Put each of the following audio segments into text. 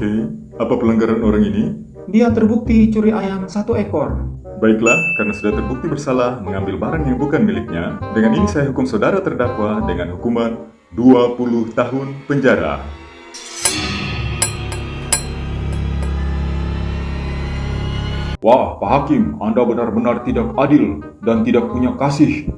Oke, apa pelanggaran orang ini? Dia terbukti curi ayam 1 ekor. Baiklah, karena sudah terbukti bersalah mengambil barang yang bukan miliknya, dengan ini saya hukum saudara terdakwa dengan hukuman 20 tahun penjara. Wah, Pak Hakim, Anda benar-benar tidak adil dan tidak punya kasih.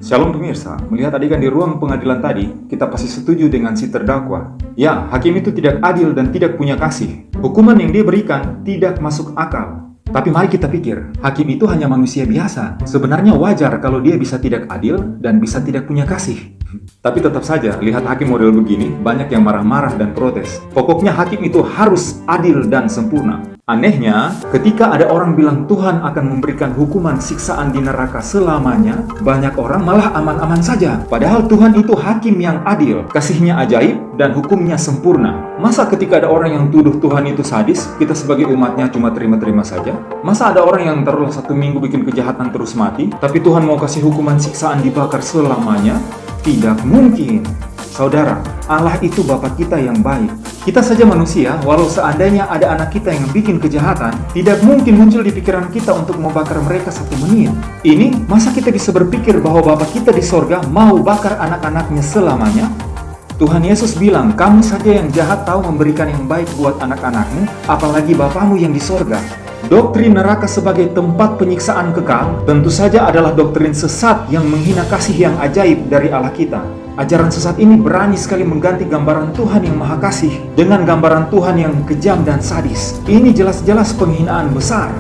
Shalom pemirsa, melihat adegan di ruang pengadilan tadi, kita pasti setuju dengan si terdakwa. Ya, hakim itu tidak adil dan tidak punya kasih. Hukuman yang dia berikan tidak masuk akal. Tapi mari kita pikir, hakim itu hanya manusia biasa. Sebenarnya wajar kalau dia bisa tidak adil dan bisa tidak punya kasih. Tapi tetap saja, lihat hakim model begini, banyak yang marah-marah dan protes. Pokoknya hakim itu harus adil dan sempurna. Anehnya, ketika ada orang bilang Tuhan akan memberikan hukuman siksaan di neraka selamanya, banyak orang malah aman-aman saja. Padahal Tuhan itu hakim yang adil, kasihnya ajaib, dan hukumnya sempurna. Masa ketika ada orang yang tuduh Tuhan itu sadis, kita sebagai umatnya cuma terima-terima saja? Masa ada orang yang terus 1 minggu bikin kejahatan terus mati, tapi Tuhan mau kasih hukuman siksaan dibakar selamanya? Tidak mungkin. Saudara, Allah itu Bapa kita yang baik. Kita saja manusia, walau seandainya ada anak kita yang bikin kejahatan, tidak mungkin muncul di pikiran kita untuk membakar mereka 1 menit. Ini, masa kita bisa berpikir bahwa Bapa kita di sorga mau bakar anak-anaknya selamanya? Tuhan Yesus bilang, kamu saja yang jahat tahu memberikan yang baik buat anak-anakmu, apalagi Bapamu yang di sorga. Doktrin neraka sebagai tempat penyiksaan kekal tentu saja adalah doktrin sesat yang menghina kasih yang ajaib dari Allah kita. Ajaran sesat ini berani sekali mengganti gambaran Tuhan yang Maha Kasih dengan gambaran Tuhan yang kejam dan sadis. Ini jelas-jelas penghinaan besar.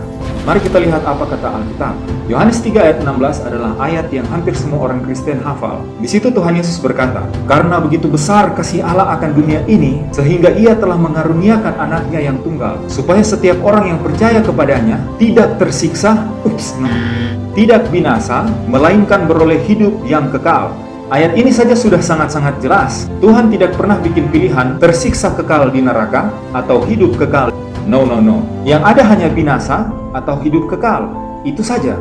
Mari kita lihat apa kata Alkitab. Yohanes 3 ayat 16 adalah ayat yang hampir semua orang Kristen hafal. Di situ Tuhan Yesus berkata, "Karena begitu besar kasih Allah akan dunia ini, sehingga Ia telah mengaruniakan anaknya yang tunggal, supaya setiap orang yang percaya kepadanya tidak tersiksa, tidak binasa, melainkan beroleh hidup yang kekal." Ayat ini saja sudah sangat-sangat jelas. Tuhan tidak pernah bikin pilihan tersiksa kekal di neraka atau hidup kekal. No. Yang ada hanya binasa atau hidup kekal. Itu saja.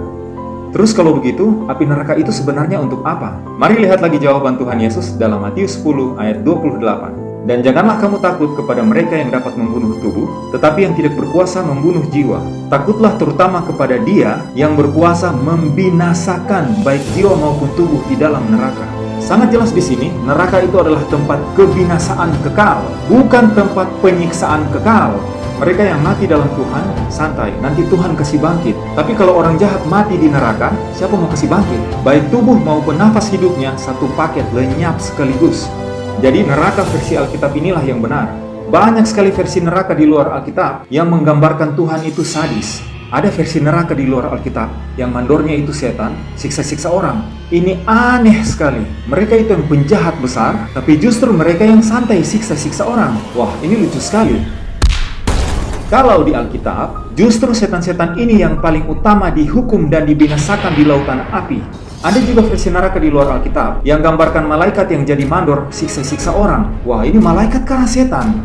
Terus kalau begitu, api neraka itu sebenarnya untuk apa? Mari lihat lagi jawaban Tuhan Yesus dalam Matius 10 ayat 28. Dan janganlah kamu takut kepada mereka yang dapat membunuh tubuh, tetapi yang tidak berkuasa membunuh jiwa. Takutlah terutama kepada Dia yang berkuasa membinasakan baik jiwa maupun tubuh di dalam neraka. Sangat jelas di sini, neraka itu adalah tempat kebinasaan kekal, bukan tempat penyiksaan kekal. Mereka yang mati dalam Tuhan, santai, nanti Tuhan kasih bangkit. Tapi kalau orang jahat mati di neraka, siapa mau kasih bangkit? Baik tubuh maupun nafas hidupnya, satu paket lenyap sekaligus. Jadi neraka versi Alkitab inilah yang benar. Banyak sekali versi neraka di luar Alkitab yang menggambarkan Tuhan itu sadis. Ada versi neraka di luar Alkitab yang mandornya itu setan, siksa-siksa orang. Ini aneh sekali. Mereka itu yang penjahat besar, tapi justru mereka yang santai siksa-siksa orang. Wah, ini lucu sekali. Kalau di Alkitab, justru setan-setan ini yang paling utama dihukum dan dibinasakan di lautan api. Ada juga versi neraka di luar Alkitab yang gambarkan malaikat yang jadi mandor siksa-siksa orang. Wah, ini malaikat karena setan.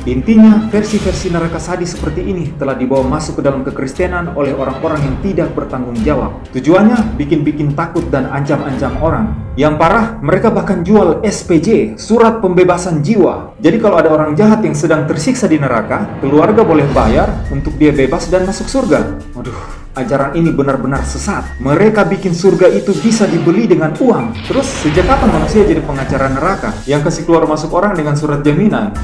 Intinya, versi-versi neraka sadis seperti ini telah dibawa masuk ke dalam kekristenan oleh orang-orang yang tidak bertanggung jawab. Tujuannya bikin-bikin takut dan ancam-ancam orang. Yang parah, mereka bahkan jual SPJ, surat pembebasan jiwa. Jadi kalau ada orang jahat yang sedang tersiksa di neraka, keluarga boleh bayar untuk dia bebas dan masuk surga. Waduh, ajaran ini benar-benar sesat. Mereka bikin surga itu bisa dibeli dengan uang. Terus, sejak kapan manusia jadi pengacara neraka yang kasih keluar masuk orang dengan surat jaminan?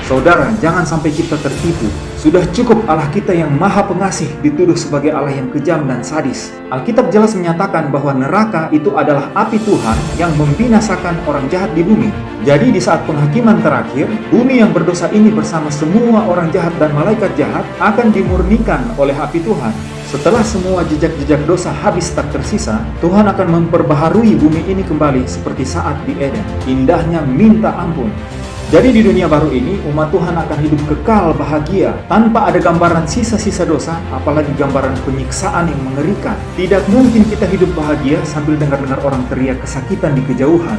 Saudara, jangan sampai kita tertipu. Sudah cukup Allah kita yang maha pengasih dituduh sebagai Allah yang kejam dan sadis. Alkitab jelas menyatakan bahwa neraka itu adalah api Tuhan yang membinasakan orang jahat di bumi. Jadi di saat penghakiman terakhir, bumi yang berdosa ini bersama semua orang jahat dan malaikat jahat akan dimurnikan oleh api Tuhan. Setelah semua jejak-jejak dosa habis tak tersisa, Tuhan akan memperbaharui bumi ini kembali seperti saat di Eden. Indahnya minta ampun. Jadi di dunia baru ini, umat Tuhan akan hidup kekal bahagia, tanpa ada gambaran sisa-sisa dosa, apalagi gambaran penyiksaan yang mengerikan. Tidak mungkin kita hidup bahagia sambil dengar-dengar orang teriak kesakitan di kejauhan.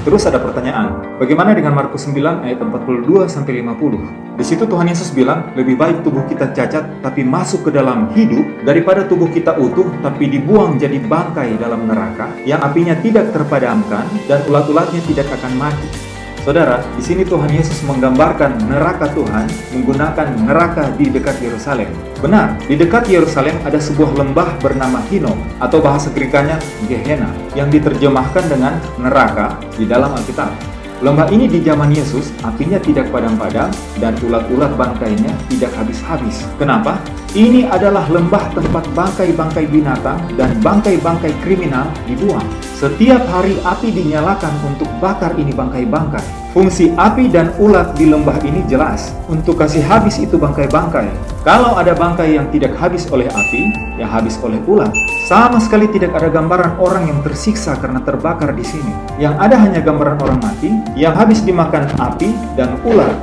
Terus ada pertanyaan, bagaimana dengan Markus 9 ayat 42-50? Di situ Tuhan Yesus bilang, lebih baik tubuh kita cacat tapi masuk ke dalam hidup, daripada tubuh kita utuh tapi dibuang jadi bangkai dalam neraka, yang apinya tidak terpadamkan dan ulat-ulatnya tidak akan mati. Saudara, di sini Tuhan Yesus menggambarkan neraka Tuhan menggunakan neraka di dekat Yerusalem. Benar, di dekat Yerusalem ada sebuah lembah bernama Hinnom atau bahasa Grekanya Gehenna yang diterjemahkan dengan neraka di dalam Alkitab. Lembah ini di zaman Yesus apinya tidak padam-padam dan ulat-ulat bangkainya tidak habis-habis. Kenapa? Ini adalah lembah tempat bangkai-bangkai binatang dan bangkai-bangkai kriminal dibuang. Setiap hari api dinyalakan untuk bakar ini bangkai-bangkai. Fungsi api dan ulat di lembah ini jelas, untuk kasih habis itu bangkai-bangkai. Kalau ada bangkai yang tidak habis oleh api, yang habis oleh ulat. Sama sekali tidak ada gambaran orang yang tersiksa karena terbakar di sini. Yang ada hanya gambaran orang mati yang habis dimakan api dan ulat.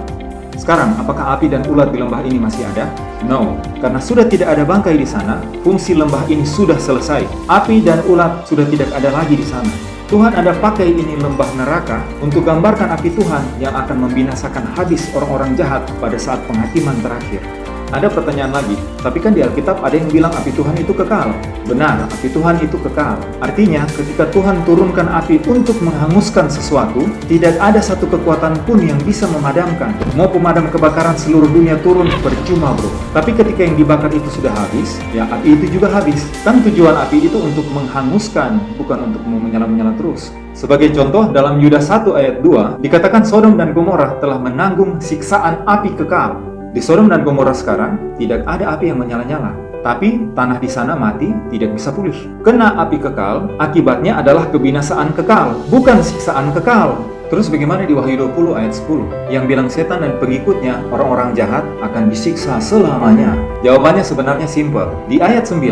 Sekarang, apakah api dan ulat di lembah ini masih ada? No, karena sudah tidak ada bangkai di sana, fungsi lembah ini sudah selesai. Api dan ulat sudah tidak ada lagi di sana. Tuhan ada pakai ini lembah neraka untuk gambarkan api Tuhan yang akan membinasakan habis orang-orang jahat pada saat penghakiman terakhir. Ada pertanyaan lagi, tapi kan di Alkitab ada yang bilang api Tuhan itu kekal. Benar, api Tuhan itu kekal. Artinya, ketika Tuhan turunkan api untuk menghanguskan sesuatu, tidak ada satu kekuatan pun yang bisa memadamkan. Mau pemadam kebakaran seluruh dunia turun, percuma bro. Tapi ketika yang dibakar itu sudah habis, ya api itu juga habis. Kan tujuan api itu untuk menghanguskan, bukan untuk menyala-menyala terus. Sebagai contoh, dalam Yudas 1 ayat 2, dikatakan Sodom dan Gomora telah menanggung siksaan api kekal. Di Sodom dan Gomora sekarang tidak ada api yang menyala-nyala, tapi tanah di sana mati tidak bisa pulih. Kena api kekal, akibatnya adalah kebinasaan kekal, bukan siksaan kekal. Terus bagaimana di Wahyu 20 ayat 10 yang bilang setan dan pengikutnya, orang-orang jahat akan disiksa selamanya? Jawabannya sebenarnya simpel. Di ayat 9,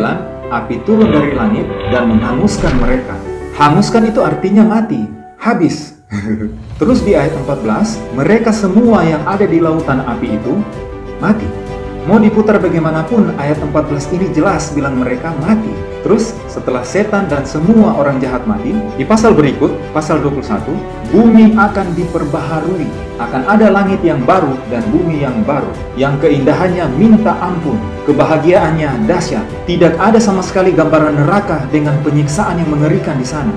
api turun dari langit dan menghanguskan mereka. Hanguskan itu artinya mati, habis. Terus di ayat 14, mereka semua yang ada di lautan api itu mati. Mau diputar bagaimanapun, ayat 14 ini jelas bilang mereka mati. Terus setelah setan dan semua orang jahat mati, di pasal berikut, pasal 21, bumi akan diperbaharui. Akan ada langit yang baru dan bumi yang baru, yang keindahannya minta ampun, kebahagiaannya dahsyat. Tidak ada sama sekali gambaran neraka dengan penyiksaan yang mengerikan di sana.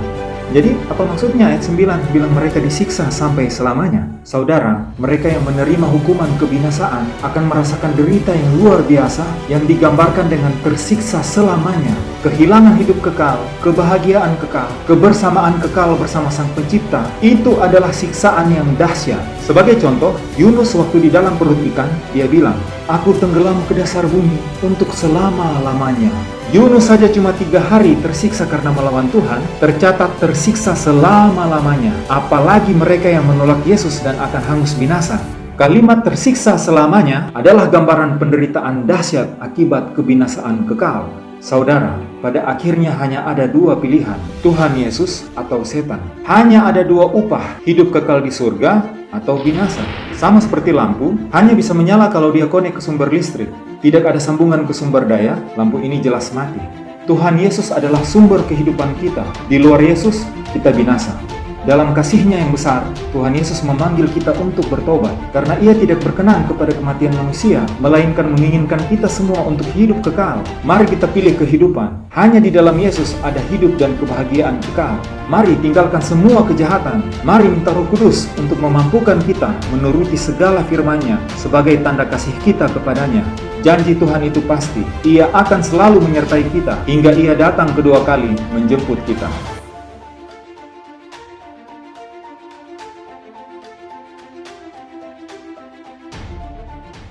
Jadi, apa maksudnya ayat 9 bilang mereka disiksa sampai selamanya? Saudara, mereka yang menerima hukuman kebinasaan akan merasakan derita yang luar biasa yang digambarkan dengan tersiksa selamanya. Kehilangan hidup kekal, kebahagiaan kekal, kebersamaan kekal bersama Sang Pencipta, itu adalah siksaan yang dahsyat. Sebagai contoh, Yunus waktu di dalam perut ikan, dia bilang, "Aku tenggelam ke dasar bumi untuk selama-lamanya." Yunus saja cuma 3 hari tersiksa karena melawan Tuhan, tercatat tersiksa selama-lamanya. Apalagi mereka yang menolak Yesus dan akan hangus binasa. Kalimat tersiksa selamanya adalah gambaran penderitaan dahsyat akibat kebinasaan kekal. Saudara, pada akhirnya hanya ada 2 pilihan, Tuhan Yesus atau setan. Hanya ada 2 upah, hidup kekal di surga atau binasa. Sama seperti lampu, hanya bisa menyala kalau dia konek ke sumber listrik. Tidak ada sambungan ke sumber daya, lampu ini jelas mati. Tuhan Yesus adalah sumber kehidupan kita. Di luar Yesus, kita binasa. Dalam kasih-Nya yang besar, Tuhan Yesus memanggil kita untuk bertobat, karena Ia tidak berkenan kepada kematian manusia, melainkan menginginkan kita semua untuk hidup kekal. Mari kita pilih kehidupan. Hanya di dalam Yesus ada hidup dan kebahagiaan kekal. Mari tinggalkan semua kejahatan. Mari minta Roh Kudus untuk memampukan kita menuruti segala firman-Nya sebagai tanda kasih kita kepadanya. Janji Tuhan itu pasti. Ia akan selalu menyertai kita hingga Ia datang kedua kali menjemput kita.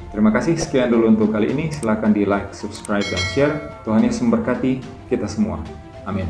Terima kasih, sekian dulu untuk kali ini. Silakan di like, subscribe, dan share. Tuhan Yesus memberkati kita semua. Amin.